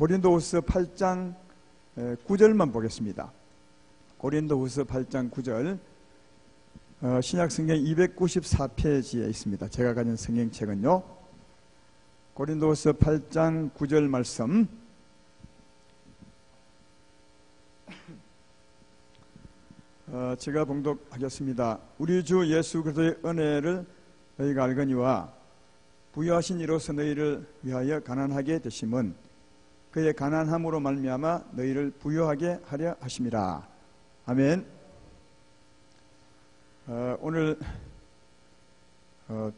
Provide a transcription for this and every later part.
고린도후서 8장 9절만 보겠습니다. 고린도후서 8장 9절, 신약성경 294페이지에 있습니다. 제가 가진 성경책은요, 고린도후서 8장 9절 말씀, 제가 봉독하겠습니다. 우리 주 예수 그리스도의 은혜를 너희가 알거니와 부유하신 이로서 너희를 위하여 가난하게 되심은 그의 가난함으로 말미암아 너희를 부유하게 하려 하심이라. 아멘. 오늘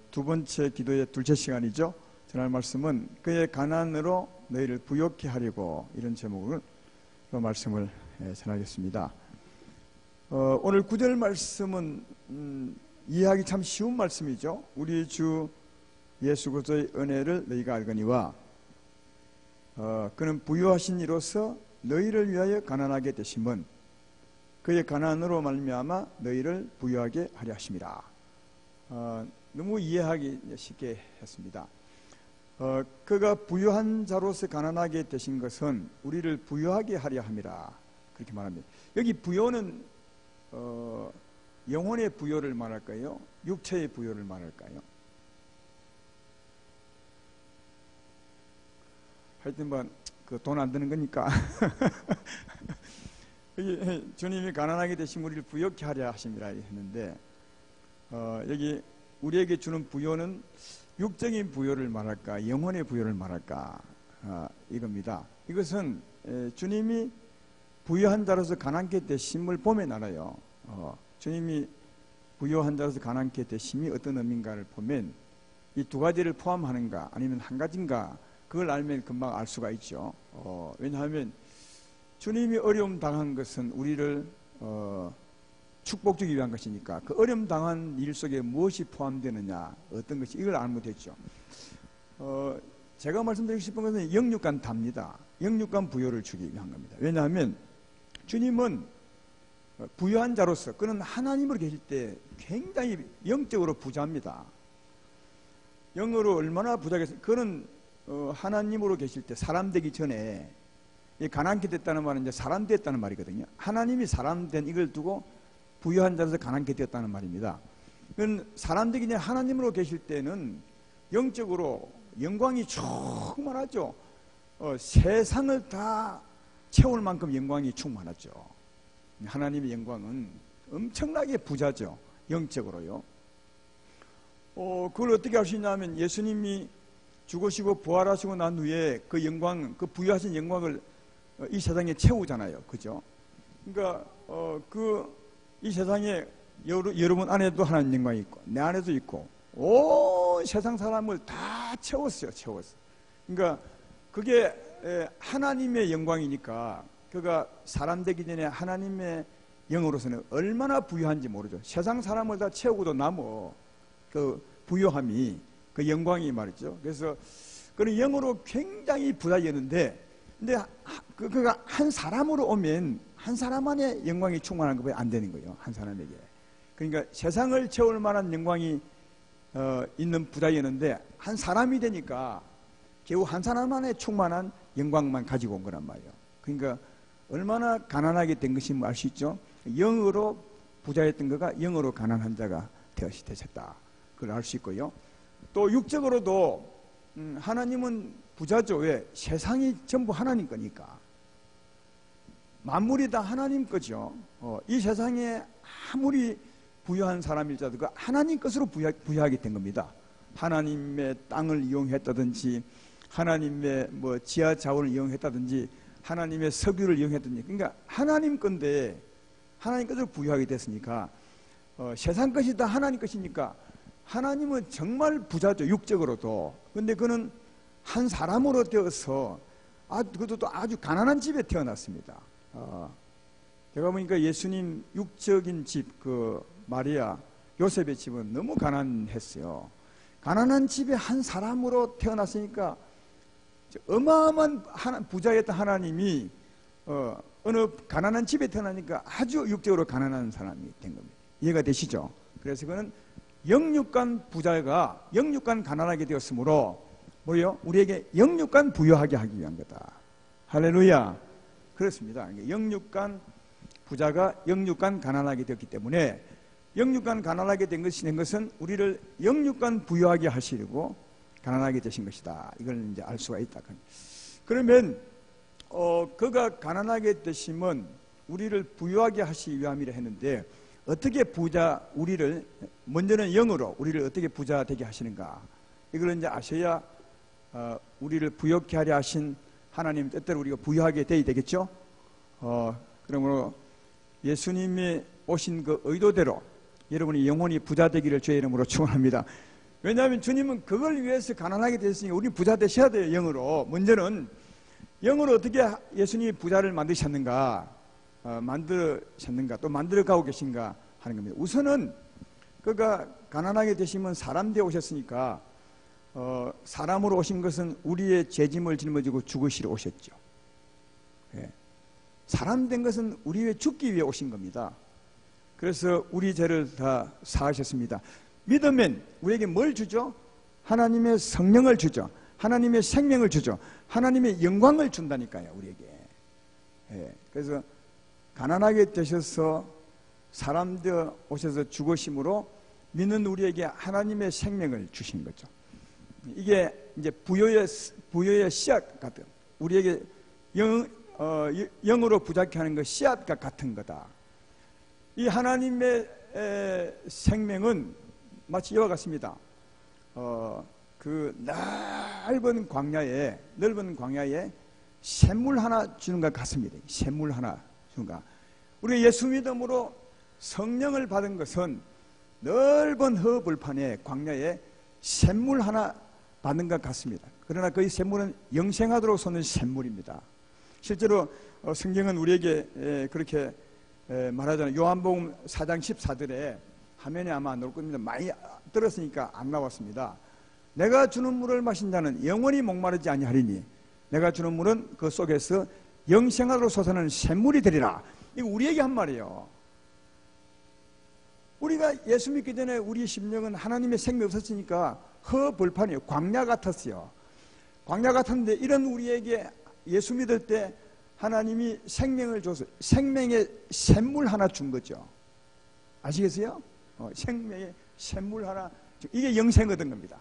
두 번째 기도의 둘째 시간이죠. 전할 말씀은 그의 가난으로 너희를 부유케 하려고, 이런 제목으로 말씀을 전하겠습니다. 오늘 9절 말씀은 이해하기 참 쉬운 말씀이죠. 우리 주 예수 그리스도의 은혜를 너희가 알거니와 그는 부유하신 이로서 너희를 위하여 가난하게 되심은 그의 가난으로 말미암아 너희를 부유하게 하려 하심이라. 너무 이해하기 쉽게 했습니다. 그가 부유한 자로서 가난하게 되신 것은 우리를 부유하게 하려 함이라, 그렇게 말합니다. 여기 부요는 영혼의 부요를 말할까요? 육체의 부요를 말할까요? 하여튼 뭐 그 돈 안 드는 거니까 주님이 가난하게 되신 우리를 부유케 하려 하심이라 했는데, 여기 우리에게 주는 부요는 육적인 부요를 말할까, 영혼의 부요를 말할까, 이겁니다. 이것은 주님이 부유한 자로서 가난케 되심을 보면 알아요. 주님이 부유한 자로서 가난케 되심이 어떤 의미인가를 보면 이 두 가지를 포함하는가 아니면 한 가지인가, 그걸 알면 금방 알 수가 있죠. 왜냐하면 주님이 어려움 당한 것은 우리를 축복주기 위한 것이니까, 그 어려움 당한 일 속에 무엇이 포함되느냐, 어떤 것이, 이걸 알면 되죠. 제가 말씀드리고 싶은 것은 영육간 답니다. 영육간 부요를 주기 위한 겁니다. 왜냐하면 주님은 부유한 자로서, 그는 하나님으로 계실 때 굉장히 영적으로 부자입니다. 영으로 얼마나 부자겠어요. 그는 하나님으로 계실 때 사람 되기 전에, 가난케 됐다는 말은 이제 사람 됐다는 말이거든요. 하나님이 사람 된 이걸 두고 부유한 자로서 가난케 되었다는 말입니다. 그는 사람 되기 전에 하나님으로 계실 때는 영적으로 영광이 충만하죠. 세상을 다 채울 만큼 영광이 충만하죠. 하나님의 영광은 엄청나게 부자죠. 영적으로요. 그걸 어떻게 알 수 있냐면, 예수님이 죽으시고 부활하시고 난 후에 그 영광, 그 부유하신 영광을 이 세상에 채우잖아요. 그죠? 그러니까 이 세상에 여러분 안에도 하나님 영광이 있고 내 안에도 있고 온 세상 사람을 다 채웠어요. 그러니까 그게 하나님의 영광이니까, 그가 사람 되기 전에 하나님의 영으로서는 얼마나 부유한지 모르죠. 세상 사람을 다 채우고도 남어 그 부유함이, 그 영광이 말이죠. 그래서 그는 영으로 굉장히 부자였는데, 근데 그가 한 사람으로 오면 한 사람 안에 영광이 충만한 것밖에 안 되는 거예요. 한 사람에게. 그러니까 세상을 채울 만한 영광이 있는 부자였는데, 한 사람이 되니까 겨우 한 사람 안에 충만한 영광만 가지고 온 거란 말이에요. 그러니까 얼마나 가난하게 된 것이 알 수 있죠. 영으로 부자였던 거가 영으로 가난한 자가 되셨다, 그걸 알 수 있고요. 또 육적으로도 하나님은 부자죠. 왜? 세상이 전부 하나님 거니까. 만물이 다 하나님 거죠. 이 세상에 아무리 부유한 사람일지라도 그 하나님 것으로 부유하게 된 겁니다. 하나님의 땅을 이용했다든지, 하나님의 뭐 지하 자원을 이용했다든지, 하나님의 석유를 이용했다든지, 그러니까 하나님 건데 하나님 것으로 부유하게 됐으니까, 세상 것이 다 하나님 것이니까 하나님은 정말 부자죠. 육적으로도. 근데 그는 한 사람으로 되어서 그것도 아주 가난한 집에 태어났습니다. 제가 보니까 예수님 육적인 집, 그 마리아 요셉의 집은 너무 가난했어요. 가난한 집에 한 사람으로 태어났으니까 어마어마한 부자였던 하나님이 어느 가난한 집에 태어나니까 아주 육적으로 가난한 사람이 된 겁니다. 이해가 되시죠? 그래서 그는 영육간 부자가 영육간 가난하게 되었으므로 뭐요? 우리에게 영육간 부유하게 하기 위한 거다. 할렐루야. 그렇습니다. 영육간 부자가 영육간 가난하게 되었기 때문에 영육간 가난하게 된 것은 우리를 영육간 부유하게 하시려고 가난하게 되신 것이다. 이걸 이제 알 수가 있다. 그러면 그가 가난하게 되심은 우리를 부유하게 하시기 위함이라 했는데 어떻게 우리를 먼저는 영으로 우리를 어떻게 부자 되게 하시는가? 이걸 이제 아셔야 우리를 부유하게 하려 하신 하나님 뜻대로 우리가 부유하게 되어야 되겠죠? 그러므로 예수님이 오신 그 의도대로 여러분이 영원히 부자 되기를 주의 이름으로 축원합니다. 왜냐하면 주님은 그걸 위해서 가난하게 되셨으니까 우리 부자 되셔야 돼요. 영으로. 먼저는 영으로 어떻게 예수님이 부자를 만드셨는가, 또 만들어가고 계신가 하는 겁니다. 우선은 그가 가난하게 되시면 사람 되어 오셨으니까 사람으로 오신 것은 우리의 죄짐을 짊어지고 죽으시러 오셨죠. 예. 사람 된 것은 우리 위해 죽기 위해 오신 겁니다. 그래서 우리 죄를 다 사하셨습니다. 믿으면 우리에게 뭘 주죠? 하나님의 성령을 주죠. 하나님의 생명을 주죠. 하나님의 영광을 준다니까요, 우리에게. 예. 그래서 가난하게 되셔서 사람 되어 오셔서 죽으심으로 믿는 우리에게 하나님의 생명을 주신 거죠. 이게 이제 부여의 씨앗 같은, 우리에게 영으로 부자케 하는 것 씨앗과 같은 거다. 이 하나님의 생명은 마치 이와 같습니다. 그 넓은 광야에 샘물 하나 주는 것 같습니다. 샘물 하나 주는 것. 우리가 예수 믿음으로 성령을 받은 것은 넓은 허벌판에 광야에 샘물 하나 받는 것 같습니다. 그러나 그 샘물은 영생하도록 솟는 샘물입니다. 실제로 성경은 우리에게 그렇게 말하잖아요. 요한복음 4장 14절에 화면에 아마 안 나올 겁니다. 많이 들었으니까 안 나왔습니다. 내가 주는 물을 마신 자는 영원히 목마르지 아니하리니 내가 주는 물은 그 속에서 영생하도록 솟아나는 샘물이 되리라. 이거 우리에게 한 말이에요. 우리가 예수 믿기 전에 우리 심령은 하나님의 생명이 없었으니까 허벌판이에요. 광야 같았어요. 광야 같았는데 이런 우리에게 예수 믿을 때 하나님이 생명을 줘서 생명의 샘물 하나 준 거죠. 아시겠어요? 생명의 샘물 하나, 이게 영생 얻은 겁니다.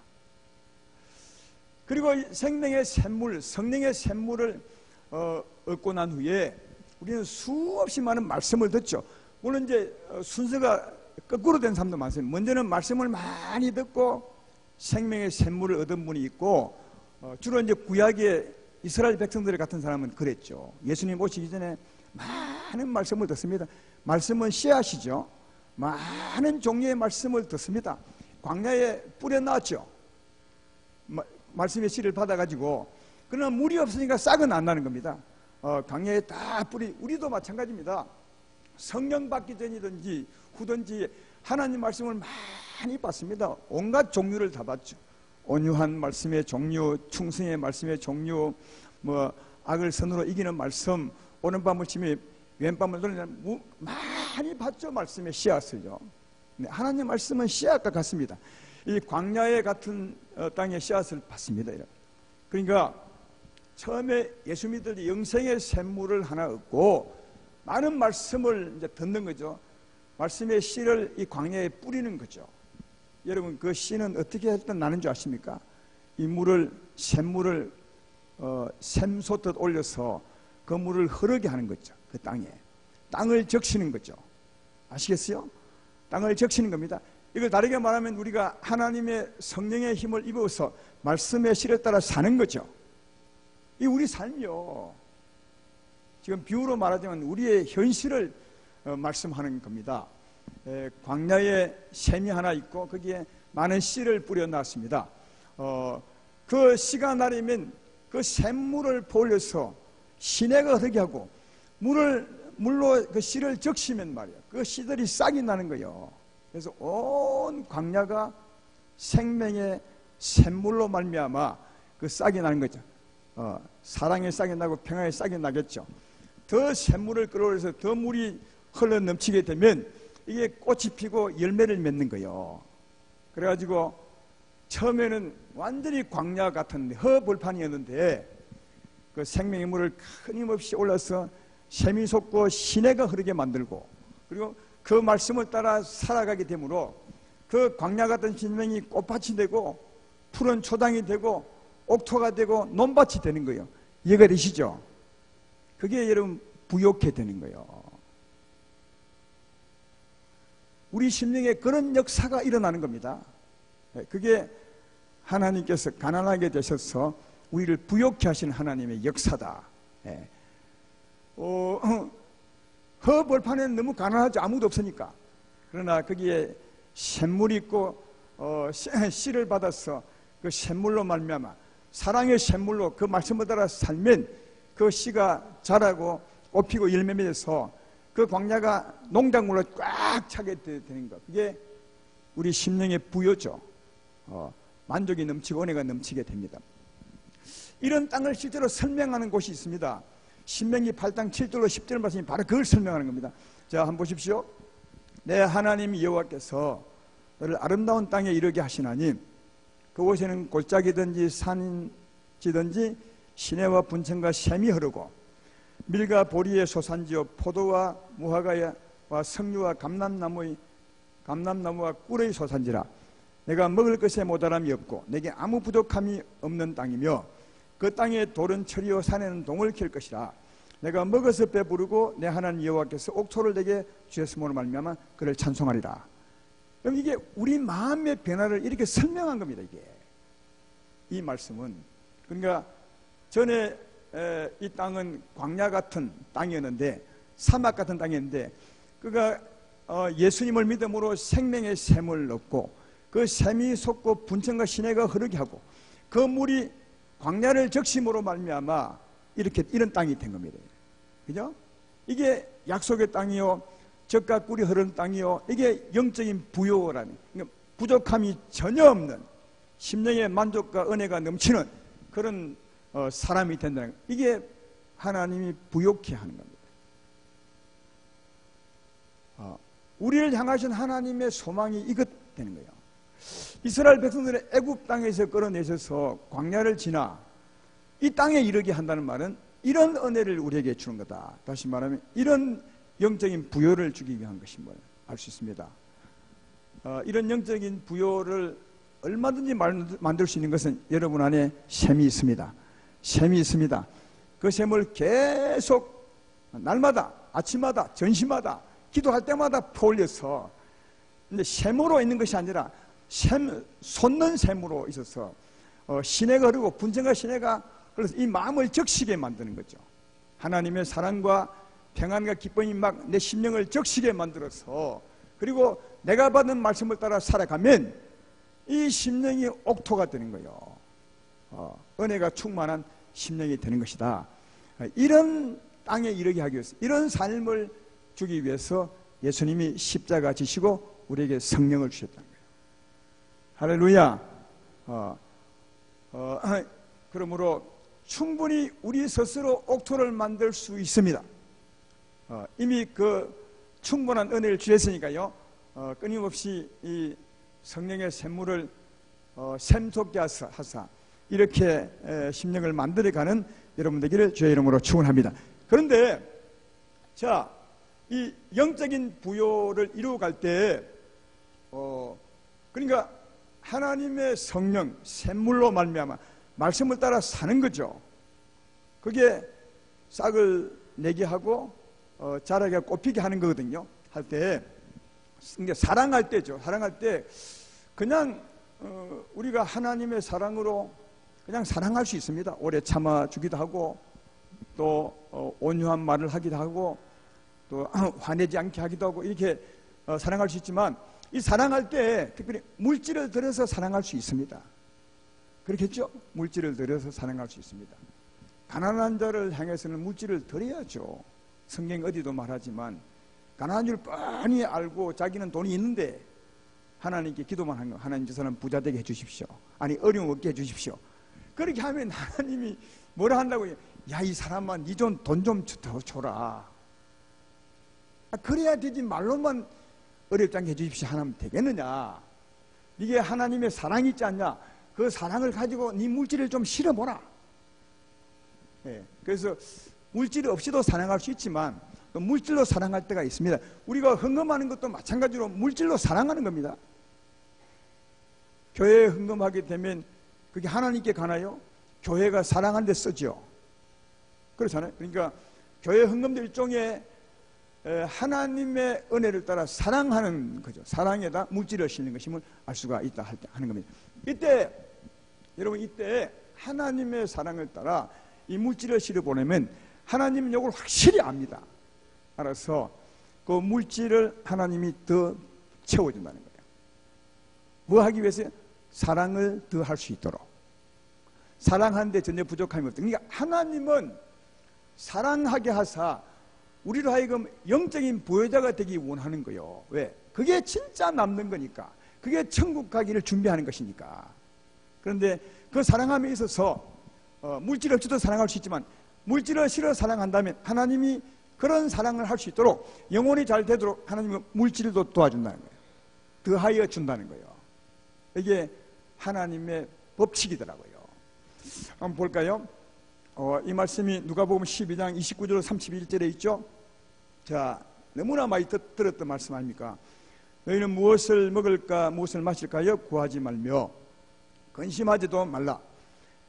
그리고 생명의 샘물, 성령의 샘물을 얻고 난 후에 우리는 수없이 많은 말씀을 듣죠. 물론 이제 순서가 거꾸로 된 사람도 많습니다. 먼저는 말씀을 많이 듣고 생명의 샘물을 얻은 분이 있고, 주로 이제 구약의 이스라엘 백성들 같은 사람은 그랬죠. 예수님 오시기 전에 많은 말씀을 듣습니다. 말씀은 씨앗이죠. 많은 종류의 말씀을 듣습니다. 광야에 뿌려놨죠. 말씀의 씨를 받아가지고. 그러나 물이 없으니까 싹은 안 나는 겁니다. 광야에 다 우리도 마찬가지입니다. 성령 받기 전이든지 후든지 하나님 말씀을 많이 받습니다. 온갖 종류를 다 받죠. 온유한 말씀의 종류, 충성의 말씀의 종류, 악을 선으로 이기는 말씀, 오른밤을 치며 왼밤을 돌리는, 많이 받죠. 말씀의 씨앗을요. 하나님 말씀은 씨앗과 같습니다. 이 광야에 같은 땅의 씨앗을 받습니다. 그러니까 처음에 예수 믿을 때 영생의 샘물을 하나 얻고 많은 말씀을 이제 듣는 거죠. 말씀의 씨를 이 광야에 뿌리는 거죠. 여러분, 그 씨는 어떻게 했든 나는 줄 아십니까? 이 샘물을 샘솟듯 올려서 그 물을 흐르게 하는 거죠. 그 땅을 적시는 거죠. 아시겠어요? 땅을 적시는 겁니다. 이걸 다르게 말하면 우리가 하나님의 성령의 힘을 입어서 말씀의 씨를 따라 사는 거죠. 이 우리 삶이요. 지금 비유로 말하자면 우리의 현실을 말씀하는 겁니다. 광야에 샘이 하나 있고 거기에 많은 씨를 뿌려놨습니다. 그 씨가 나리면 그 샘물을 보려서 시내가 흐르게 하고 물로 그 씨를 적시면 말이야. 그 씨들이 싹이 나는 거예요. 그래서 온 광야가 생명의 샘물로 말미암아 그 싹이 나는 거죠. 사랑의 싹이 나고 평화의 싹이 나겠죠. 더 샘물을 끌어올려서 더 물이 흘러 넘치게 되면 이게 꽃이 피고 열매를 맺는 거예요. 그래가지고 처음에는 완전히 광야 같은 허벌판이었는데 그 생명의 물을 끊임없이 올라서 샘이 솟고 시내가 흐르게 만들고, 그리고 그 말씀을 따라 살아가게 되므로 그 광야 같은 생명이 꽃밭이 되고 푸른 초당이 되고 옥토가 되고 논밭이 되는 거예요. 이해가 되시죠? 그게 여러분 부욕해 되는 거예요. 우리 심령에 그런 역사가 일어나는 겁니다. 그게 하나님께서 가난하게 되셔서 우리를 부욕해 하신 하나님의 역사다. 벌판에는 너무 가난하지, 아무도 없으니까. 그러나 거기에 샘물이 있고 씨를 받아서 그 샘물로 말미암아 사랑의 샘물로 그 말씀을 따라 살면 그 씨가 자라고 꽃피고 열매 맺어서 그 광야가 농작물로 꽉 차게 되는 것. 그게 우리 심령의 부여죠. 만족이 넘치고 은혜가 넘치게 됩니다. 이런 땅을 실제로 설명하는 곳이 있습니다. 신명기 8장 7절로 10절 말씀이 바로 그걸 설명하는 겁니다. 자, 한번 보십시오. 내 하나님 여호와께서 너를 아름다운 땅에 이르게 하시나니 그곳에는 골짜기든지 산지든지 시내와 분천과 샘이 흐르고 밀과 보리의 소산지요 포도와 무화과와 석류와 감람나무와 꿀의 소산지라. 내가 먹을 것에 모자람이 없고 내게 아무 부족함이 없는 땅이며 그 땅에 돌은 철이요 산에는 동을 킬 것이라. 내가 먹어서 배부르고 내 하나님 여호와께서 옥토를 내게 주셨음으로 말미암아 그를 찬송하리라. 그럼 이게 우리 마음의 변화를 이렇게 설명한 겁니다. 이게 이 말씀은. 그러니까 전에 이 땅은 광야 같은 땅이었는데, 사막 같은 땅이었는데, 그가 예수님을 믿음으로 생명의 샘을 넣고 그 샘이 솟고 분천과 시내가 흐르게 하고 그 물이 광야를 적심으로 말미암아 이렇게 이런 땅이 된 겁니다. 그죠? 이게 약속의 땅이요, 젖과 꿀이 흐르는 땅이요, 이게 영적인 부요라는, 그러니까 부족함이 전혀 없는 심령의 만족과 은혜가 넘치는 그런 사람이 된다는 거예요. 이게 하나님이 부욕해 하는 겁니다. 우리를 향하신 하나님의 소망이 이것 되는 거예요. 이스라엘 백성들의 애굽 땅에서 끌어내셔서 광야를 지나 이 땅에 이르게 한다는 말은 이런 은혜를 우리에게 주는 거다. 다시 말하면 이런 영적인 부요를 주기 위한 것임을 알 수 있습니다. 이런 영적인 부요를 얼마든지 만들 수 있는 것은 여러분 안에 샘이 있습니다. 샘이 있습니다. 그 샘을 계속 날마다, 아침마다, 전시마다, 기도할 때마다 퍼올려서, 근데 샘으로 있는 것이 아니라 솟는 샘으로 있어서 시내가 흐르고 분쟁과 시내가 그래서 이 마음을 적시게 만드는 거죠. 하나님의 사랑과 평안과 기쁨이 막 내 심령을 적시게 만들어서, 그리고 내가 받은 말씀을 따라 살아가면 이 심령이 옥토가 되는 거예요. 은혜가 충만한 심령이 되는 것이다. 이런 땅에 이르게 하기 위해서, 이런 삶을 주기 위해서 예수님이 십자가 지시고 우리에게 성령을 주셨다는 거예요. 할렐루야. 그러므로 충분히 우리 스스로 옥토를 만들 수 있습니다. 이미 그 충분한 은혜를 주셨으니까요. 끊임없이 이 성령의 샘물을 샘솟게 하사 이렇게 심령을 만들어가는 여러분 되기를 주의 이름으로 축원합니다. 그런데 자, 이 영적인 부요를 이루어갈 때 그러니까 하나님의 성령 샘물로 말미암아 말씀을 따라 사는 거죠. 그게 싹을 내게 하고 자라게 꽃피게 하는 거거든요. 할 때 사랑할 때죠. 사랑할 때 그냥 우리가 하나님의 사랑으로 그냥 사랑할 수 있습니다. 오래 참아주기도 하고 또 온유한 말을 하기도 하고 또 화내지 않게 하기도 하고 이렇게 사랑할 수 있지만, 이 사랑할 때 특별히 물질을 들여서 사랑할 수 있습니다. 그렇겠죠? 물질을 들여서 사랑할 수 있습니다. 가난한 자를 향해서는 물질을 드려야죠. 성경 어디도 말하지만 가난한 줄 뻔히 알고 자기는 돈이 있는데 하나님께 기도만 한 거, 하나님 저 사람 부자 되게 해주십시오. 아니 어려움 없게 해주십시오. 그렇게 하면 하나님이 뭐라 한다고요? 야, 이 사람아 니 돈 좀 더 줘라. 그래야 되지, 말로만 어렵지 않게 해주십시오 하면 되겠느냐. 이게 하나님의 사랑이 있지 않냐. 그 사랑을 가지고 네 물질을 좀 실어보라. 예, 그래서 물질 없이도 사랑할 수 있지만 또 물질로 사랑할 때가 있습니다. 우리가 헌금하는 것도 마찬가지로 물질로 사랑하는 겁니다. 교회에 헌금하게 되면 그게 하나님께 가나요? 교회가 사랑하는 데 쓰죠. 그렇잖아요. 그러니까 교회 헌금도 일종의 하나님의 은혜를 따라 사랑하는 거죠. 사랑에다 물질을 실는 것임을 알 수가 있다 하는 겁니다. 이때 여러분, 이때 하나님의 사랑을 따라 이 물질을 실어 보내면 하나님은 이걸 확실히 압니다. 알아서 그 물질을 하나님이 더 채워준다는 거예요. 뭐 하기 위해서? 사랑을 더 할 수 있도록. 사랑하는데 전혀 부족함이 없다. 그러니까 하나님은 사랑하게 하사 우리로 하여금 영적인 보호자가 되기 원하는 거예요. 왜? 그게 진짜 남는 거니까. 그게 천국 가기를 준비하는 것이니까. 그런데 그 사랑함에 있어서 물질 없이도 사랑할 수 있지만 물질을 실어 사랑한다면 하나님이 그런 사랑을 할 수 있도록 영혼이 잘 되도록 하나님은 물질도 도와준다는 거예요. 더하여 준다는 거예요. 이게 하나님의 법칙이더라고요. 한번 볼까요? 이 말씀이 누가복음 12장 29절 31절에 있죠. 자, 너무나 많이 들었던 말씀 아닙니까? 너희는 무엇을 먹을까 무엇을 마실까요? 구하지 말며 근심하지도 말라.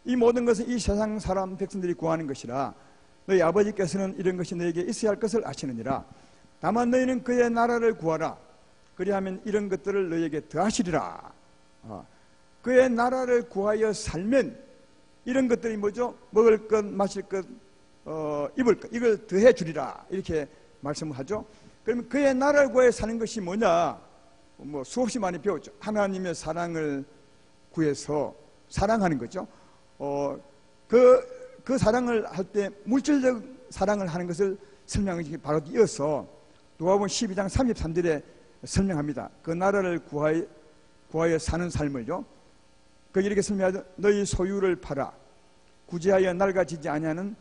이 모든 것은 이 세상 사람 백성들이 구하는 것이라. 너희 아버지께서는 이런 것이 너에게 있어야 할 것을 아시느니라. 다만 너희는 그의 나라를 구하라. 그리하면 이런 것들을 너희에게 더하시리라. 그의 나라를 구하여 살면 이런 것들이 뭐죠? 먹을 것, 마실 것, 입을 것, 이걸 더해 주리라. 이렇게 말씀을 하죠. 그러면 그의 나라를 구하여 사는 것이 뭐냐? 뭐 수없이 많이 배웠죠. 하나님의 사랑을 구해서 사랑하는 거죠. 그 사랑을 할 때 물질적 사랑을 하는 것을 설명하기 바로 이어서 누가복음 12장 33절에 설명합니다. 그 나라를 구하여 사는 삶을요. 거기 이렇게 설명하죠. 너희 소유를 팔아 구제하여 낡아지지 아니하는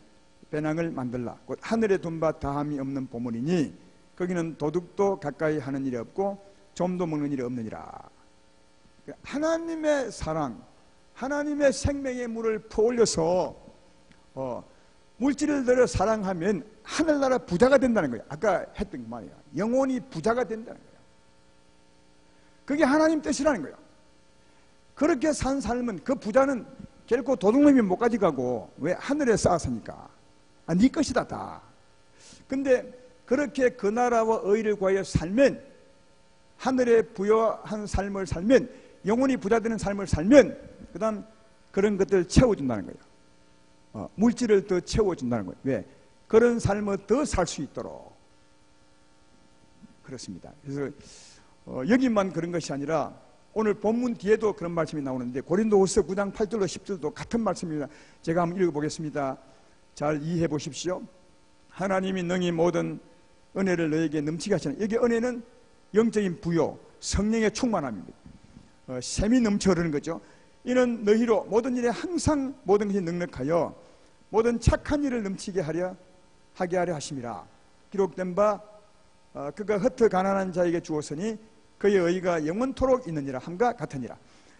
배낭을 만들라. 곧 하늘에 둔바 다함이 없는 보물이니 거기는 도둑도 가까이 하는 일이 없고 좀도 먹는 일이 없느니라. 하나님의 사랑, 하나님의 생명의 물을 퍼올려서 물질을 들여 사랑하면 하늘나라 부자가 된다는 거예요. 아까 했던 그 말이에요. 영혼이 부자가 된다는 거예요. 그게 하나님 뜻이라는 거예요. 그렇게 산 삶은 그 부자는 결코 도둑놈이 못 가져가고, 왜? 하늘에 쌓았으니까. 네 것이다 다. 근데 그렇게 그 나라와 의를 구하여 살면, 하늘에 부여한 삶을 살면, 영혼이 부자 되는 삶을 살면 그 다음 그런 것들을 채워준다는 거예요. 물질을 더 채워준다는 거예요. 왜? 그런 삶을 더 살 수 있도록. 그렇습니다. 그래서 여기만 그런 것이 아니라 오늘 본문 뒤에도 그런 말씀이 나오는데 고린도후서 9장 8절로 10절도 같은 말씀입니다. 제가 한번 읽어보겠습니다. 잘 이해해 보십시오. 하나님이 능히 모든 은혜를 너에게 넘치게 하시는, 여기 은혜는 영적인 부요, 성령의 충만함입니다. 샘이 넘쳐 흐르는 거죠. 이는 너희로 모든 일에 항상 모든 것이 넉넉하여 모든 착한 일을 넘치게 하려 하심이라. 기록된 바 그가 흩어 가난한 자에게 주었으니 그의 의가 영원토록 있느니라 함과 같으니라.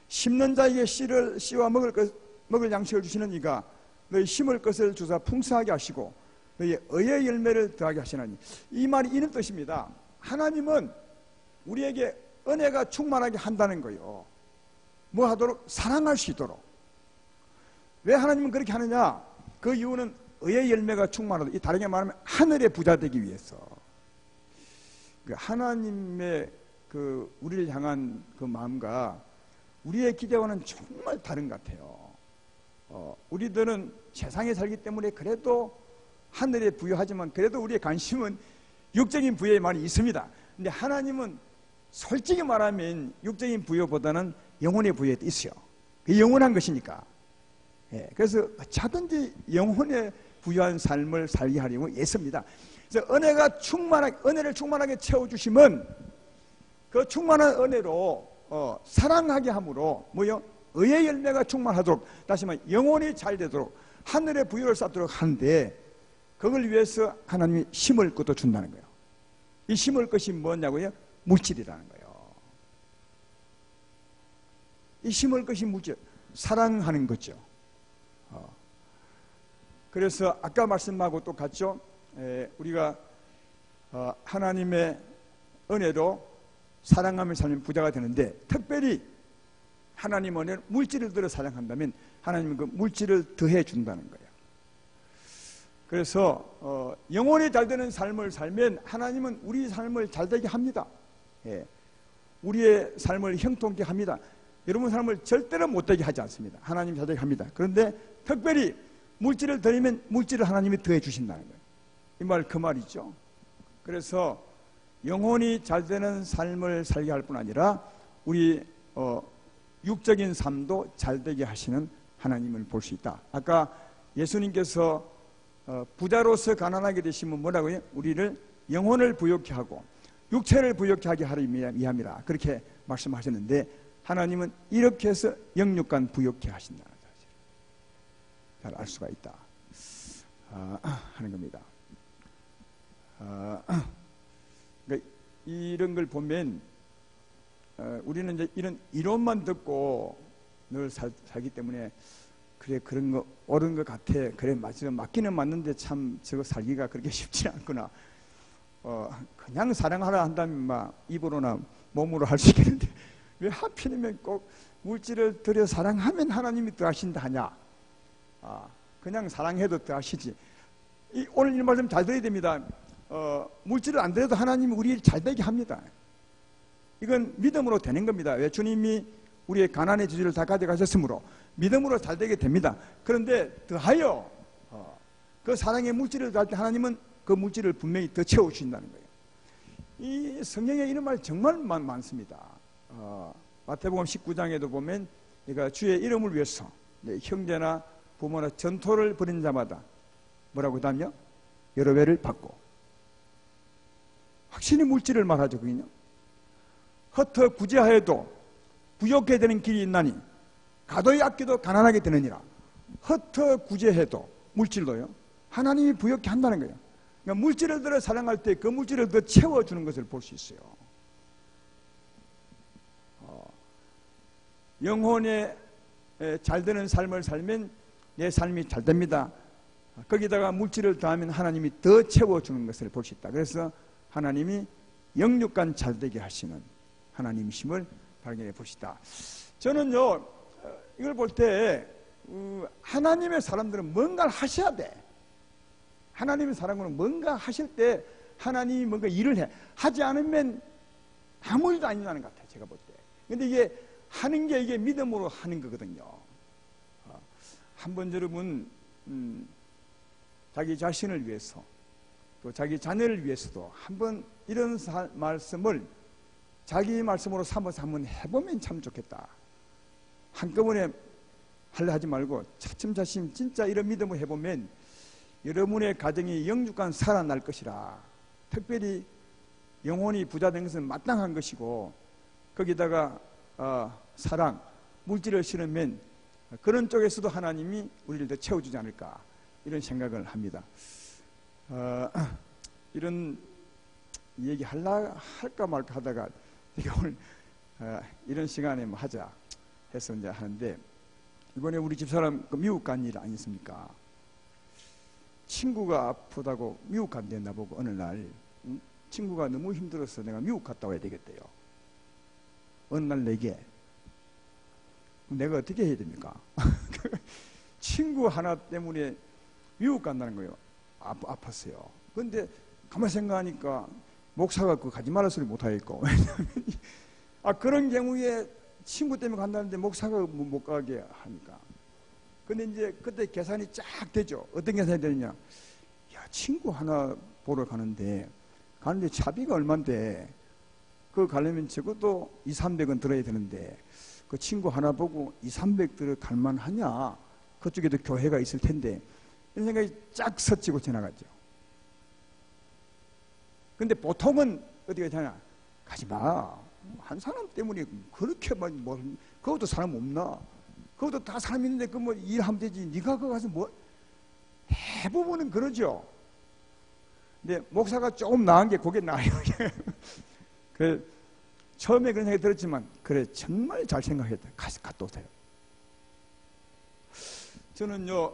심는 자에게 씨와 먹을 양식을 주시는 이가 너희 심을 것을 주사 풍성하게 하시고 너희 의의 열매를 더하게 하시나니. 이 말이 이런 뜻입니다. 하나님은 우리에게 은혜가 충만하게 한다는 거예요. 뭐 하도록? 사랑할 수 있도록. 왜 하나님은 그렇게 하느냐? 그 이유는 의의 열매가 충만하도록, 다르게 말하면 하늘의 부자 되기 위해서. 하나님의 우리를 향한 그 마음과 우리의 기대와는 정말 다른 것 같아요. 우리들은 세상에 살기 때문에 그래도 하늘에 부여하지만 그래도 우리의 관심은 육적인 부여에 많이 있습니다. 근데 하나님은 솔직히 말하면 육적인 부여보다는 영혼의 부여에 있어요. 그 영원한 것이니까. 그래서 어차든지 영혼에 부여한 삶을 살게 하려고 애씁니다. 그래서 은혜를 충만하게 채워주시면 그 충만한 은혜로 사랑하게 함으로 뭐요? 의의 열매가 충만하도록, 다시 말해 영혼이 잘 되도록 하늘의 부여를 쌓도록 하는데, 그걸 위해서 하나님이 심을 것도 준다는 거예요. 이 심을 것이 뭐냐고요? 물질이라는 거예요. 이 심을 것이 물질, 사랑하는 거죠. 그래서 아까 말씀하고 똑같죠. 우리가 하나님의 은혜로 사랑하며 살면 부자가 되는데, 특별히 하나님 은혜로 물질을 들어 사랑한다면 하나님은 그 물질을 더해 준다는 거예요. 그래서 영혼이 잘 되는 삶을 살면 하나님은 우리 삶을 잘 되게 합니다. 우리의 삶을 형통케 합니다. 여러분 삶을 절대로 못되게 하지 않습니다. 하나님이 잘 되게 합니다. 그런데 특별히 물질을 드리면 물질을 하나님이 더해 주신다는 거예요. 이 말 그 말이죠. 그래서 영혼이 잘 되는 삶을 살게 할 뿐 아니라 우리 육적인 삶도 잘 되게 하시는 하나님을 볼 수 있다. 아까 예수님께서 부자로서 가난하게 되시면 뭐라고요? 우리를 영혼을 부욕케 하고 육체를 부욕케 하게 하리 위함이라 그렇게 말씀하셨는데, 하나님은 이렇게 해서 영육간 부욕케 하신다는 사실 잘 알 수가 있다 하는 겁니다. 그러니까 이런 걸 보면 우리는 이제 이런 이론만 듣고 늘 살기 때문에, 그래 그런 거 옳은 것 같아, 그래 맞기는 맞는데 참 저거 살기가 그렇게 쉽지 않구나. 그냥 사랑하라 한다면 막 입으로나 몸으로 할 수 있겠는데 왜 하필이면 꼭 물질을 들여 사랑하면 하나님이 더 하신다 하냐. 그냥 사랑해도 더 하시지. 오늘 이 말씀 잘 들어야 됩니다. 물질을 안 들여도 하나님이 우리를 잘 되게 합니다. 이건 믿음으로 되는 겁니다. 왜? 주님이 우리의 가난의 지주를 다 가져가셨으므로 믿음으로 잘 되게 됩니다. 그런데 더하여 그 사랑의 물질을 달 때 하나님은 그 물질을 분명히 더 채워주신다는 거예요. 이 성경에 이런 말 정말 많습니다. 마태복음 19장에도 보면 그러니까 주의 이름을 위해서 형제나 부모나 전토를 벌인 자마다 뭐라고 하다며? 여러 배를 받고. 확실히 물질을 말하죠. 그긴요. 흩어 구제하여도 부족해 되는 길이 있나니 가도히 아껴도 가난하게 되느니라. 흩어 구제해도 물질로요, 하나님이 부욕케 한다는 거예요. 그러니까 물질을 들어 사랑할 때 그 물질을 더 채워주는 것을 볼 수 있어요. 영혼에 잘 되는 삶을 살면 내 삶이 잘 됩니다. 거기다가 물질을 더하면 하나님이 더 채워주는 것을 볼 수 있다. 그래서 하나님이 영육간 잘 되게 하시는 하나님이심을 발견해 보시다. 저는요, 이걸 볼 때 하나님의 사람들은 뭔가를 하셔야 돼. 하나님의 사람들은 뭔가 하실 때 하나님이 뭔가 일을 해. 하지 않으면 아무 일도 아니라는 것 같아요. 제가 볼 때. 근데 이게 하는 게 이게 믿음으로 하는 거거든요. 한번 여러분 자기 자신을 위해서 또 자기 자녀를 위해서도 한번 이런 말씀을 자기 말씀으로 삼아서 한번 해보면 참 좋겠다. 한꺼번에 하려 하지 말고 차츰차츰 진짜 이런 믿음을 해보면 여러분의 가정이 영육간 살아날 것이라. 특별히 영혼이 부자된 것은 마땅한 것이고, 거기다가 사랑, 물질을 실으면 그런 쪽에서도 하나님이 우리를 더 채워주지 않을까, 이런 생각을 합니다. 이런 얘기 할까 말까 하다가 오늘 이런 시간에 뭐 하자 해서 이제 하는데, 이번에 우리 집사람 미국 간 일 아니습니까? 친구가 아프다고 미국 간대 나보고 어느 날 친구가 너무 힘들어서 내가 미국 갔다 와야 되겠대요. 어느 날 내가 어떻게 해야 됩니까? 친구 하나 때문에 미국 간다는 거예요. 아팠어요. 그런데 가만히 생각하니까 목사가 그 가지 말라 소리 못 하겠고. 왜냐하면 그런 경우에 친구 때문에 간다는데 목사가 못 가게 하니까. 근데 이제 그때 계산이 쫙 되죠. 어떤 계산이 되느냐? 야, 친구 하나 보러 가는데 차비가 얼만데 그거 가려면 적어도 200-300원 들어야 되는데 그 친구 하나 보고 200-300 들어 갈만 하냐? 그쪽에도 교회가 있을 텐데, 이런 생각이 쫙 스치고 지나가죠. 근데 보통은 어디가 되냐? 가지 마. 한 사람 때문에 그렇게 그것도 사람 없나? 그것도 다 사람 있는데 그 뭐 일하면 되지. 네가 거기 가서 뭐 대부분은 그러죠. 근데 목사가 조금 나은 게 그게 나아요. 처음에 그런 생각이 들었지만, 그래 정말 잘 생각했다. 갔다 오세요. 저는요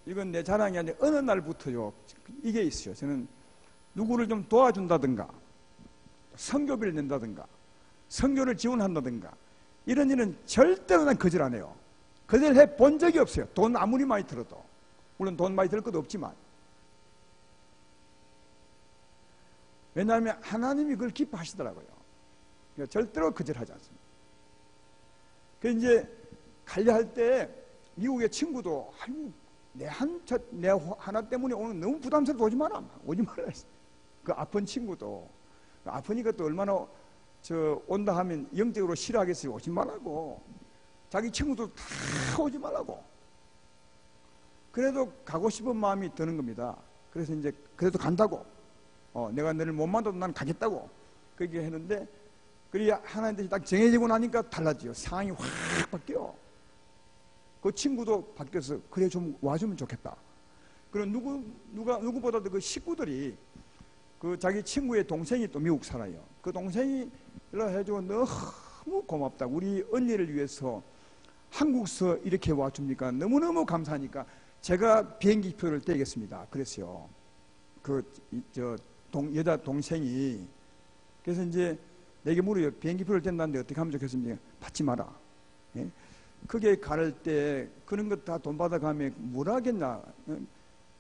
이건 내 자랑이 아니라 어느 날부터요, 이게 있어요. 저는 누구를 좀 도와준다든가, 선교비를 낸다든가, 선교를 지원한다든가, 이런 일은 절대로 난 거절 안 해요. 거절해 본 적이 없어요. 돈 아무리 많이 들어도. 물론 돈 많이 들 것도 없지만. 왜냐하면 하나님이 그걸 기뻐하시더라고요. 그러니까 절대로 거절하지 않습니다. 그 이제 관리할 때 미국의 친구도 아이고 내 하나 때문에 오늘 너무 부담스러워 오지 마라. 오지 말라 했어요. 그 아픈 친구도 아프니까 또 얼마나 온다 하면 영적으로 싫어하겠어요. 오지 말라고. 자기 친구도 다 오지 말라고. 그래도 가고 싶은 마음이 드는 겁니다. 그래서 이제 그래도 간다고. 내가 너를 못 만나도 난 가겠다고 그렇게 했는데, 그리 하나님 뜻이 딱 정해지고 나니까 달라져요. 상황이 확 바뀌어. 그 친구도 바뀌어서 그래 좀 와주면 좋겠다. 그리고 누구보다도 그 식구들이 그 자기 친구의 동생이 또 미국 살아요. 그 동생이 연락 해주고 너무 고맙다. 우리 언니를 위해서 한국서 이렇게 와줍니까? 너무너무 감사하니까 제가 비행기표를 떼겠습니다. 그랬어요. 여자 동생이. 그래서 이제 내게 물어요. 비행기표를 뗀다는데 어떻게 하면 좋겠습니까? 받지 마라. 예? 그게 갈 때 그런 것 다 돈 받아가면 뭘 하겠냐.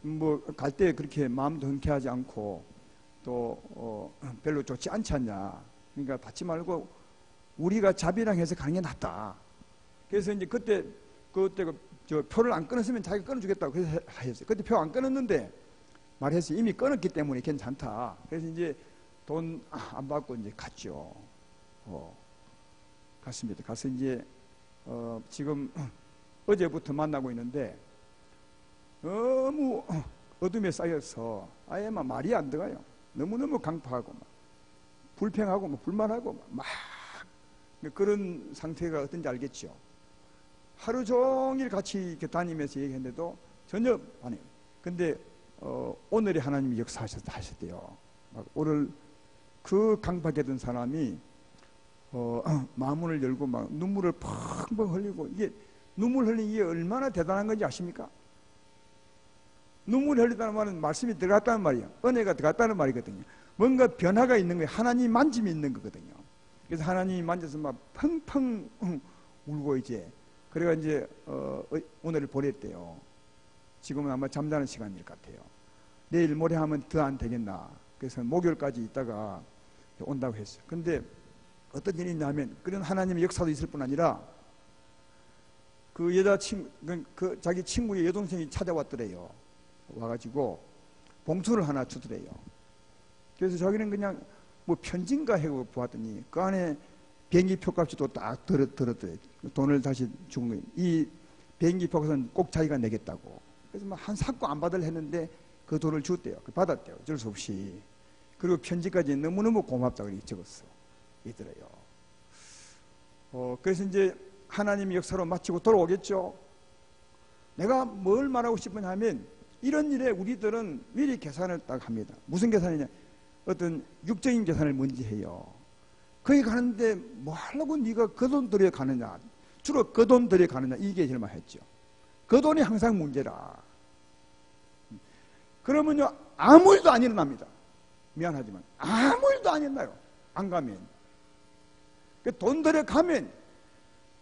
뭐 갈 때 그렇게 마음도 흔쾌하지 않고 또 별로 좋지 않지 않냐. 그러니까 받지 말고 우리가 자비랑 해서 가는 게 낫다. 그래서 이제 그때 저 표를 안 끊었으면 자기가 끊어주겠다고 그래서 하셨어요. 그때 표 안 끊었는데 말했어요. 이미 끊었기 때문에 괜찮다. 그래서 이제 돈 안 받고 이제 갔죠. 갔습니다. 가서 이제 지금 어제부터 만나고 있는데 너무 어둠에 쌓여서 아예 막 말이 안 들어가요. 너무너무 강팍하고 막 불평하고 막 불만하고 막 그런 상태가 어떤지 알겠죠. 하루 종일 같이 이렇게 다니면서 얘기했는데도 전혀 안 해요. 근데 오늘이 하나님이 역사하셨대요. 막 오늘 그 강박했던 사람이 마음을 열고 막 눈물을 펑펑 흘리고, 이게 눈물 흘리는 게 얼마나 대단한 건지 아십니까? 눈물 흘리다는 말은 말씀이 들어갔다는 말이에요. 은혜가 들어갔다는 말이거든요. 뭔가 변화가 있는 거예요. 하나님 만짐이 있는 거거든요. 그래서 하나님이 만져서 막 펑펑 울고 이제 그래가 이제 오늘을 보냈대요. 지금은 아마 잠자는 시간일 것 같아요. 내일 모레 하면 더 안 되겠나. 그래서 목요일까지 있다가 온다고 했어요. 근데 어떤 일이 있냐면 그런 하나님의 역사도 있을 뿐 아니라 그 여자친구, 그 자기 친구의 여동생이 찾아왔더래요. 와가지고 봉투를 하나 주더래요. 그래서 자기는 그냥 뭐 편지인가 하고 보았더니 그 안에 비행기 표값이 또 딱 들었더래요. 돈을 다시 준 거예요. 이 비행기 표값은 꼭 자기가 내겠다고. 그래서 막 한 사고 안 받으려 했는데 그 돈을 줬대요. 받았대요. 어쩔 수 없이. 그리고 편지까지 너무너무 고맙다고 이렇게 적었어. 이더래요. 그래서 이제 하나님의 역사로 마치고 돌아오겠죠. 내가 뭘 말하고 싶으냐 하면 이런 일에 우리들은 미리 계산을 딱 합니다. 무슨 계산이냐? 어떤 육적인 계산을 먼저 해요. 거기 가는데 뭐 하려고 네가 그 돈 들여 가느냐? 주로 그 돈 들여 가느냐? 이게 제일 많이 했죠. 그 돈이 항상 문제라. 그러면요 아무 일도 안 일어납니다. 미안하지만 아무 일도 안 일어나요. 안 가면. 돈 들여 가면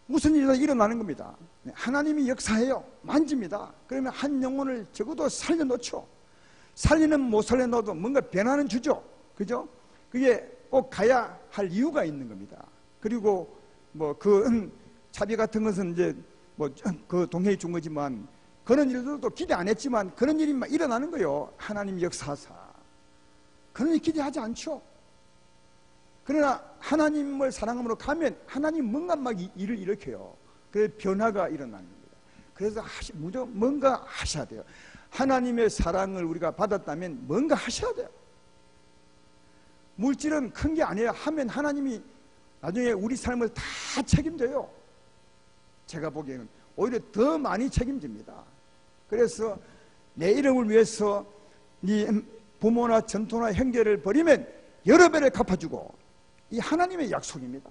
무슨 일이 일어나는 겁니다. 하나님이 역사해요. 만집니다. 그러면 한 영혼을 적어도 살려놓죠. 살리는 못 살려놓아도 뭔가 변화는 주죠. 그죠? 그게 꼭 가야 할 이유가 있는 겁니다. 그리고 뭐 그 차비 같은 것은 이제 뭐 그 동행이 준 거지만 그런 일들도 기대 안 했지만 그런 일이 막 일어나는 거예요. 하나님 역사사. 그런 일 기대하지 않죠. 그러나 하나님을 사랑함으로 가면 하나님 뭔가 막 일을 일으켜요. 그래서 변화가 일어나는 겁니다. 그래서 무조건 뭔가 하셔야 돼요. 하나님의 사랑을 우리가 받았다면 뭔가 하셔야 돼요. 물질은 큰 게 아니에요. 하면 하나님이 나중에 우리 삶을 다 책임져요. 제가 보기에는 오히려 더 많이 책임집니다. 그래서 내 이름을 위해서 네 부모나 전토나 형제를 버리면 여러 배를 갚아주고, 이 하나님의 약속입니다.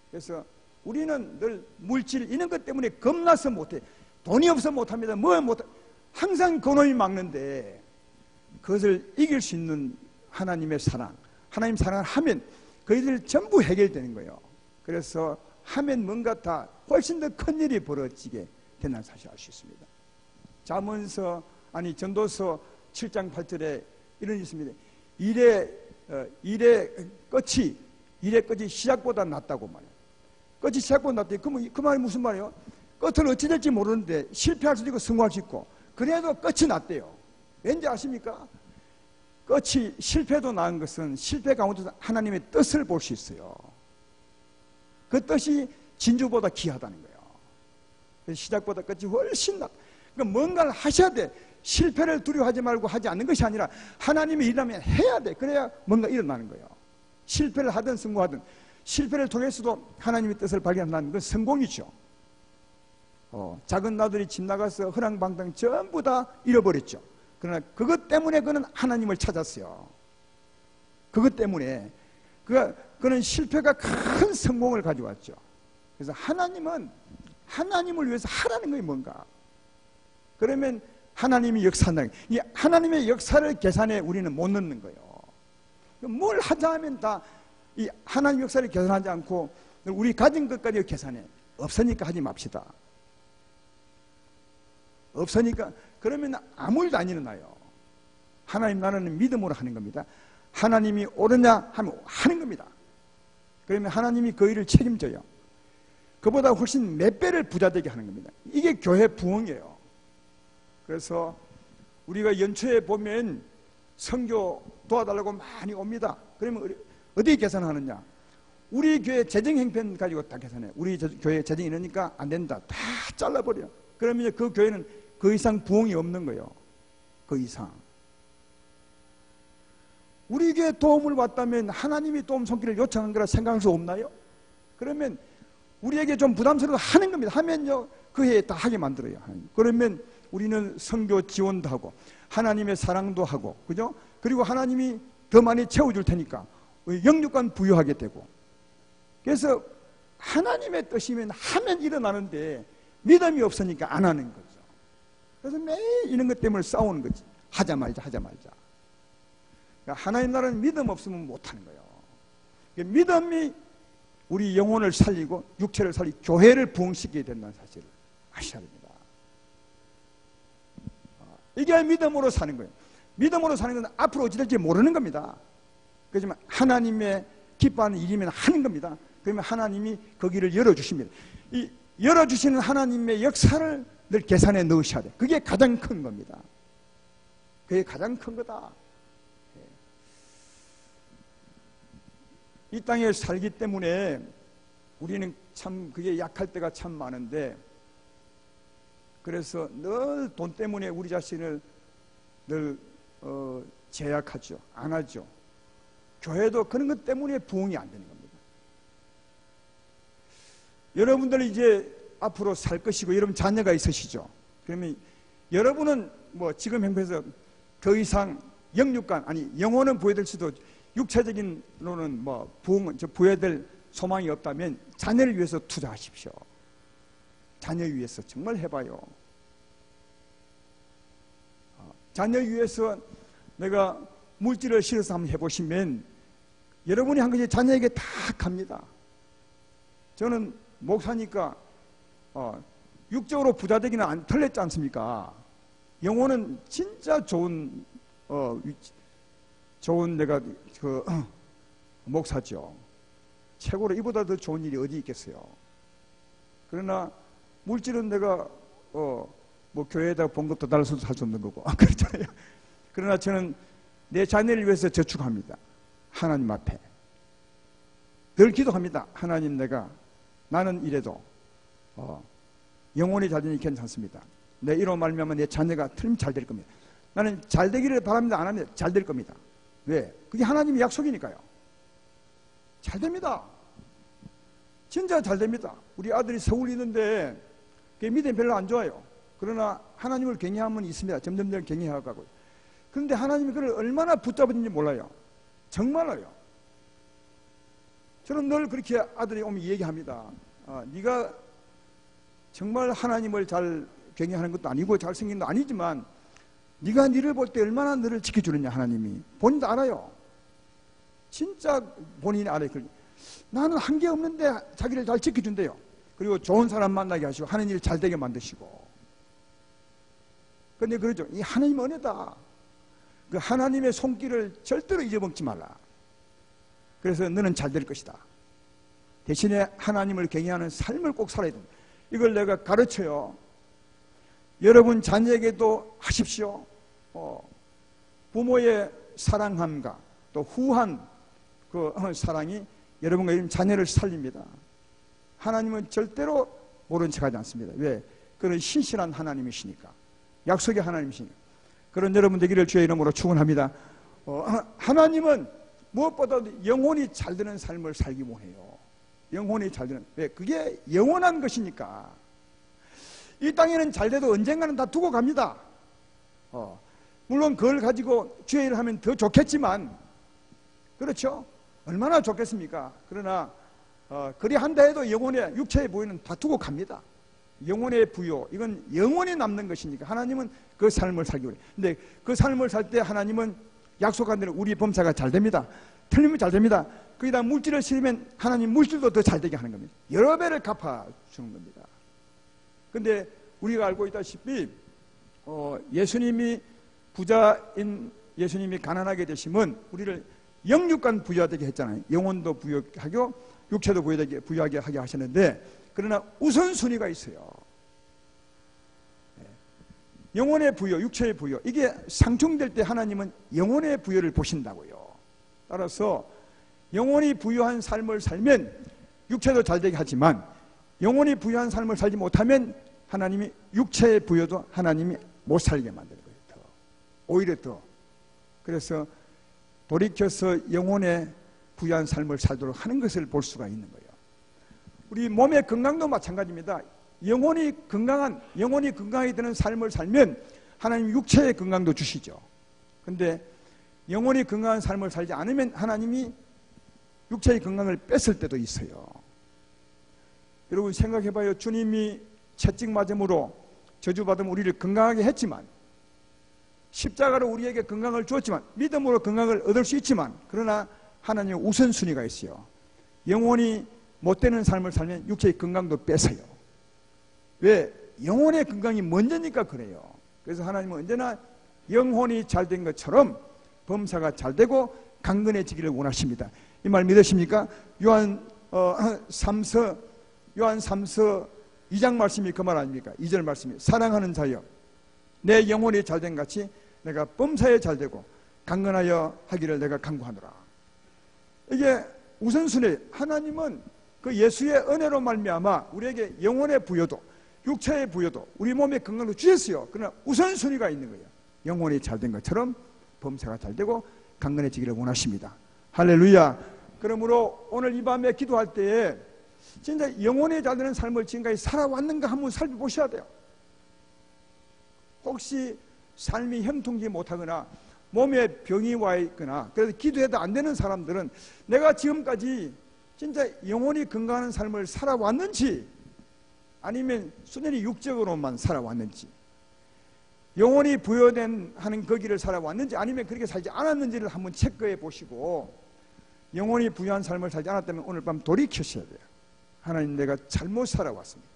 그래서 우리는 늘 물질 이런 것 때문에 겁나서 못해. 돈이 없어 못합니다. 뭐 못, 항상 그놈이 막는데 그것을 이길 수 있는 하나님의 사랑, 하나님 사랑을 하면 그희들 전부 해결되는 거예요. 그래서 하면 뭔가 다 훨씬 더 큰 일이 벌어지게 된다는 사실을 알 수 있습니다. 전도서 7장 8절에 이런 일이 있습니다. 일의 끝이 시작보다 낫다고 말해요. 끝이 시작보다 낫다. 그 말이 무슨 말이에요? 끝은 어찌 될지 모르는데 실패할 수도 있고 성공할 수 있고 그래도 끝이 낫대요. 왠지 아십니까? 끝이 실패도 나은 것은 실패 가운데서 하나님의 뜻을 볼 수 있어요. 그 뜻이 진주보다 귀하다는 거예요. 시작보다 끝이 훨씬 낫다. 그러니까 뭔가를 하셔야 돼. 실패를 두려워하지 말고 하지 않는 것이 아니라 하나님이 일하면 해야 돼. 그래야 뭔가 일어나는 거예요. 실패를 하든 성공하든 실패를 통해서도 하나님의 뜻을 발견한다는 건 성공이죠. 작은 나들이 집 나가서 허랑방탕 전부 다 잃어버렸죠. 그러나 그것 때문에 그는 하나님을 찾았어요. 그것 때문에 그는 실패가 큰 성공을 가져왔죠. 그래서 하나님을 위해서 하라는 거예요. 뭔가 그러면 하나님이 역사한다는 거예요. 이 하나님의 역사를 계산에 우리는 못 넣는 거예요. 뭘 하자 하면 다 이 하나님 역사를 계산하지 않고 우리 가진 것까지 계산해. 없으니까 하지 맙시다. 없으니까 그러면 아무 일도 안 일어나요. 하나님 나라는 믿음으로 하는 겁니다. 하나님이 옳으냐 하면 하는 겁니다. 그러면 하나님이 그 일을 책임져요. 그보다 훨씬 몇 배를 부자되게 하는 겁니다. 이게 교회 부흥이에요. 그래서 우리가 연초에 보면 선교 도와달라고 많이 옵니다. 그러면 어디에 계산하느냐? 우리 교회 재정 형편 가지고 다 계산해. 우리 교회 재정이 이러니까 안 된다. 다 잘라버려. 그러면 그 교회는 그 이상 부흥이 없는 거예요. 그 이상. 우리 교회에 도움을 받다면 하나님이 도움 손길을 요청한 거라 생각할 수 없나요? 그러면 우리에게 좀 부담스러워서 하는 겁니다. 하면요 그 해에 다 하게 만들어요. 그러면 우리는 선교 지원도 하고 하나님의 사랑도 하고, 그죠? 그리고 하나님이 더 많이 채워줄 테니까 영육간 부여하게 되고. 그래서 하나님의 뜻이면 하면 일어나는데 믿음이 없으니까 안 하는 거죠. 그래서 매일 이런 것 때문에 싸우는 거지. 하자 말자. 그러니까 하나님 나라는 믿음 없으면 못하는 거예요. 믿음이 우리 영혼을 살리고 육체를 살리고 교회를 부흥시키게 된다는 사실을 아셔야 됩니다. 이게 믿음으로 사는 거예요. 믿음으로 사는 건 앞으로 어찌 될지 모르는 겁니다. 그렇지만 하나님의 기뻐하는 일이면 하는 겁니다. 그러면 하나님이 그 길을 열어주십니다. 이 열어주시는 하나님의 역사를 늘 계산에 넣으셔야 돼요. 그게 가장 큰 겁니다. 그게 가장 큰 거다. 이 땅에 살기 때문에 우리는 참 그게 약할 때가 참 많은데, 그래서 늘 돈 때문에 우리 자신을 늘 제약하죠. 안 하죠. 교회도 그런 것 때문에 부흥이 안 되는 겁니다. 여러분들 이제 앞으로 살 것이고 여러분 자녀가 있으시죠. 그러면 여러분은 뭐 지금 형편에서 더 이상 영육간 아니 영혼은 부여될 수도 육체적인로는 뭐 부여될 소망이 없다면 자녀를 위해서 투자하십시오. 자녀 위해서 정말 해봐요. 자녀 위해서 내가 물질을 실어서 한번 해보시면 여러분이 한 것이 자녀에게 다 갑니다. 저는 목사니까 육적으로 부자 되기는 안 틀렸지 않습니까? 영혼은 진짜 좋은 내가 목사죠. 최고로 이보다 더 좋은 일이 어디 있겠어요? 그러나 물질은 내가 뭐 교회에다 봉급도 달아서도 살 수 없는 거고 그렇잖아요. 그러나 저는 내 자녀를 위해서 저축합니다. 하나님 앞에 늘 기도합니다. 하나님, 나는 이래도 영혼이 잘 되니 괜찮습니다. 내 이로 말미암아 내 자녀가 틀림 잘 될 겁니다. 나는 잘 되기를 바랍니다. 안 합니다. 잘 될 겁니다. 왜? 그게 하나님의 약속이니까요. 잘 됩니다. 진짜 잘 됩니다. 우리 아들이 서울에 있는데 믿음이 별로 안 좋아요. 그러나 하나님을 경외하면 있습니다. 점점 경외하고. 그런데 하나님이 그를 얼마나 붙잡았는지 몰라요. 정말로요. 저는 늘 그렇게 아들이 오면 얘기합니다. 네가 정말 하나님을 잘 굉장하는 것도 아니고 잘생긴 것도 아니지만 네가 니를 볼 때 얼마나 너를 지켜주느냐. 하나님이 본인도 알아요. 진짜 본인이 알아요. 나는 한 게 없는데 자기를 잘 지켜준대요. 그리고 좋은 사람 만나게 하시고 하는 일 잘 되게 만드시고. 근데 그러죠. 이 하나님 은혜다. 그 하나님의 손길을 절대로 잊어먹지 말라. 그래서 너는 잘 될 것이다. 대신에 하나님을 경외하는 삶을 꼭 살아야 된다. 이걸 내가 가르쳐요. 여러분 자녀에게도 하십시오. 부모의 사랑함과 또 후한 그 사랑이 여러분과 자녀를 살립니다. 하나님은 절대로 모른 척하지 않습니다. 왜? 그는 신실한 하나님이시니까. 약속의 하나님이시니까. 그런 여러분 되기를 주의 이름으로 축원합니다. 하나님은 무엇보다도 영혼이 잘 되는 삶을 살기 원해요. 영혼이 잘 되는. 왜? 그게 영원한 것이니까. 이 땅에는 잘 돼도 언젠가는 다 두고 갑니다. 물론 그걸 가지고 주의 일을 하면 더 좋겠지만, 그렇죠? 얼마나 좋겠습니까? 그러나 그리 한다 해도 영혼의 육체의 부여는 다 두고 갑니다. 영혼의 부여, 이건 영원히 남는 것이니까 하나님은 그 삶을 살기 원해요. 근데 그 삶을 살 때 하나님은 약속한 대로 우리 범사가 잘 됩니다. 틀리면 잘 됩니다. 거기다 물질을 실으면 하나님 물질도 더 잘 되게 하는 겁니다. 여러 배를 갚아주는 겁니다. 근데 우리가 알고 있다시피 예수님이 부자인 예수님이 가난하게 되시면 우리를 영육간 부여되게 했잖아요. 영혼도 부여하고 육체도 부여하게 하게 하셨는데, 그러나 우선순위가 있어요. 영혼의 부여, 육체의 부여, 이게 상충될 때 하나님은 영혼의 부여를 보신다고요. 따라서 영혼이 부여한 삶을 살면 육체도 잘 되게 하지만, 영혼이 부여한 삶을 살지 못하면 하나님이 육체의 부여도 하나님이 못 살게 만드는 거예요. 오히려 더. 그래서 돌이켜서 영혼의 부유한 삶을 살도록 하는 것을 볼 수가 있는 거예요. 우리 몸의 건강도 마찬가지입니다. 영혼이 건강하게 되는 삶을 살면 하나님 육체의 건강도 주시죠. 근데 영혼이 건강한 삶을 살지 않으면 하나님이 육체의 건강을 뺐을 때도 있어요. 여러분 생각해봐요. 주님이 채찍 맞음으로 저주받으면 우리를 건강하게 했지만, 십자가로 우리에게 건강을 주었지만, 믿음으로 건강을 얻을 수 있지만, 그러나 하나님의 우선순위가 있어요. 영혼이 못되는 삶을 살면 육체의 건강도 뺏어요. 왜? 영혼의 건강이 먼저니까 그래요. 그래서 하나님은 언제나 영혼이 잘된 것처럼 범사가 잘되고 강건해지기를 원하십니다. 이 말 믿으십니까? 요한 3서 2장 말씀이 그 말 아닙니까? 2절 말씀이 사랑하는 자여 내 영혼이 잘된 같이 내가 범사에 잘되고 강건하여 하기를 내가 간구하노라. 이게 우선순위. 하나님은 그 예수의 은혜로 말미암아 우리에게 영혼의 부여도 육체의 부여도 우리 몸의 건강도 주셨어요. 그러나 우선순위가 있는 거예요. 영혼이 잘된 것처럼 범사가 잘되고 강건해지기를 원하십니다. 할렐루야. 그러므로 오늘 이 밤에 기도할 때에 진짜 영혼이 잘되는 삶을 지금까지 살아왔는가 한번 살펴보셔야 돼요. 혹시 삶이 형통지 못하거나 몸에 병이 와 있거나 그래서 기도해도 안 되는 사람들은 내가 지금까지 진짜 영혼이 건강한 삶을 살아왔는지, 아니면 수련이 육적으로만 살아왔는지, 영혼이 부여된 하는 그 길을 살아왔는지, 아니면 그렇게 살지 않았는지를 한번 체크해 보시고, 영혼이 부여한 삶을 살지 않았다면 오늘 밤 돌이키셔야 돼요. 하나님, 내가 잘못 살아왔습니다.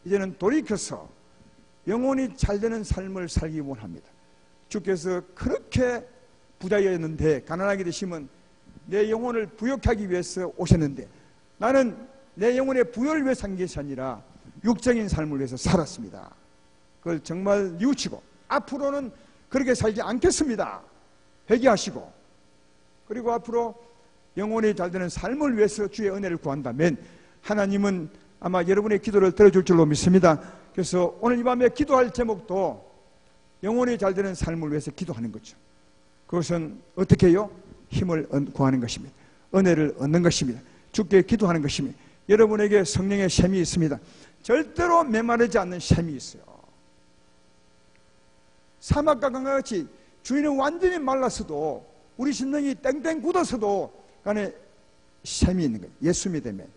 이제는 돌이켜서 영혼이 잘되는 삶을 살기 원합니다. 주께서 그렇게 부자였는데 가난하게 되시면 내 영혼을 부욕하게 하기 위해서 오셨는데, 나는 내 영혼의 부여를 위해 산 것이 아니라 육적인 삶을 위해서 살았습니다. 그걸 정말 뉘우치고 앞으로는 그렇게 살지 않겠습니다. 회개하시고, 그리고 앞으로 영혼이 잘되는 삶을 위해서 주의 은혜를 구한다면 하나님은 아마 여러분의 기도를 들어줄 줄로 믿습니다. 그래서 오늘 이 밤에 기도할 제목도 영혼이 잘되는 삶을 위해서 기도하는 거죠. 그것은 어떻게 해요? 힘을 구하는 것입니다. 은혜를 얻는 것입니다. 주께 기도하는 것입니다. 여러분에게 성령의 샘이 있습니다. 절대로 메마르지 않는 샘이 있어요. 사막과 강과 같이 주인은 완전히 말랐어도, 우리 심령이 땡땡 굳어서도 간에 샘이 있는 거예요. 예수 믿으면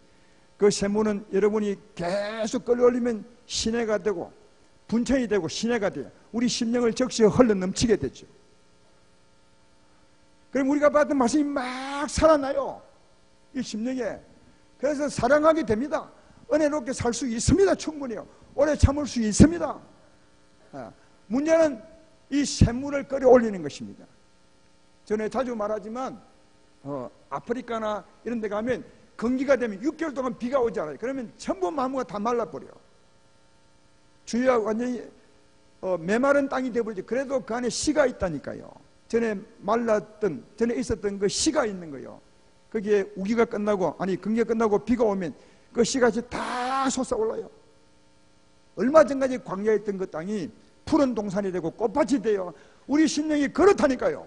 그 샘물은 여러분이 계속 끌어올리면 시내가 되고 분천이 되고 시내가 돼요. 우리 심령을 적시어 흘러 넘치게 되죠. 그럼 우리가 받은 말씀이 막 살아나요. 이 심령에. 그래서 사랑하게 됩니다. 은혜롭게 살 수 있습니다. 충분히요. 오래 참을 수 있습니다. 문제는 이 샘물을 끌어올리는 것입니다. 전에 자주 말하지만 아프리카나 이런 데 가면 건기가 되면 6개월 동안 비가 오지 않아요. 그러면 전부 나무가 다 말라버려요. 주위가 완전히 메마른 땅이 되어버리죠. 그래도 그 안에 씨가 있다니까요. 전에 말랐던, 전에 있었던 그 씨가 있는 거예요. 거기에 우기가 끝나고, 아니 건기가 끝나고 비가 오면 그 씨가 다 솟아올라요. 얼마 전까지 광야에 있던 그 땅이 푸른 동산이 되고 꽃밭이 돼요. 우리 심령이 그렇다니까요.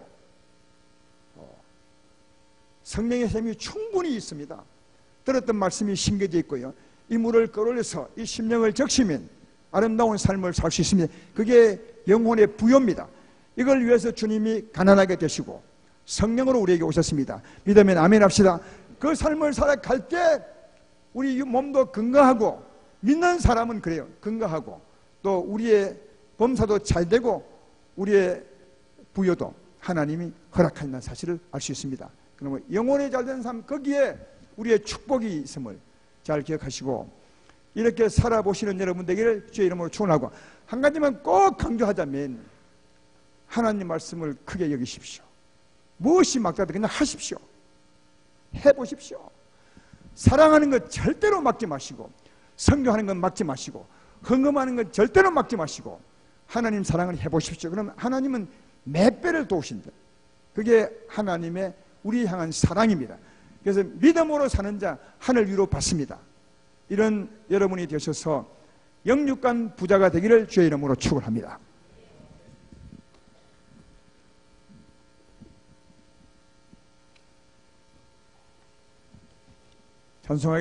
성령의 샘이 충분히 있습니다. 들었던 말씀이 심겨져 있고요. 이 물을 끌어올려서 이 심령을 적시면 아름다운 삶을 살 수 있습니다. 그게 영혼의 부요입니다. 이걸 위해서 주님이 가난하게 되시고 성령으로 우리에게 오셨습니다. 믿으면 아멘 합시다. 그 삶을 살아갈 때 우리 몸도 건강하고, 믿는 사람은 그래요. 건강하고, 또 우리의 범사도 잘 되고, 우리의 부요도 하나님이 허락한다는 사실을 알 수 있습니다. 그러면 영혼이 잘된 삶, 거기에 우리의 축복이 있음을 잘 기억하시고, 이렇게 살아보시는 여러분 되기를 주의 이름으로 축원하고, 한 가지만 꼭 강조하자면 하나님 말씀을 크게 여기십시오. 무엇이 막다도 그냥 하십시오. 해보십시오. 사랑하는 것 절대로 막지 마시고, 선교하는 건 막지 마시고, 헌금하는 건 절대로 막지 마시고, 하나님 사랑을 해보십시오. 그럼 하나님은 몇 배를 도우신다. 그게 하나님의 우리 향한 사랑입니다. 그래서 믿음으로 사는 자 하늘 위로 받습니다. 이런 여러분이 되셔서 영육간 부자가 되기를 주의 이름으로 축원합니다. 찬송하겠습니다.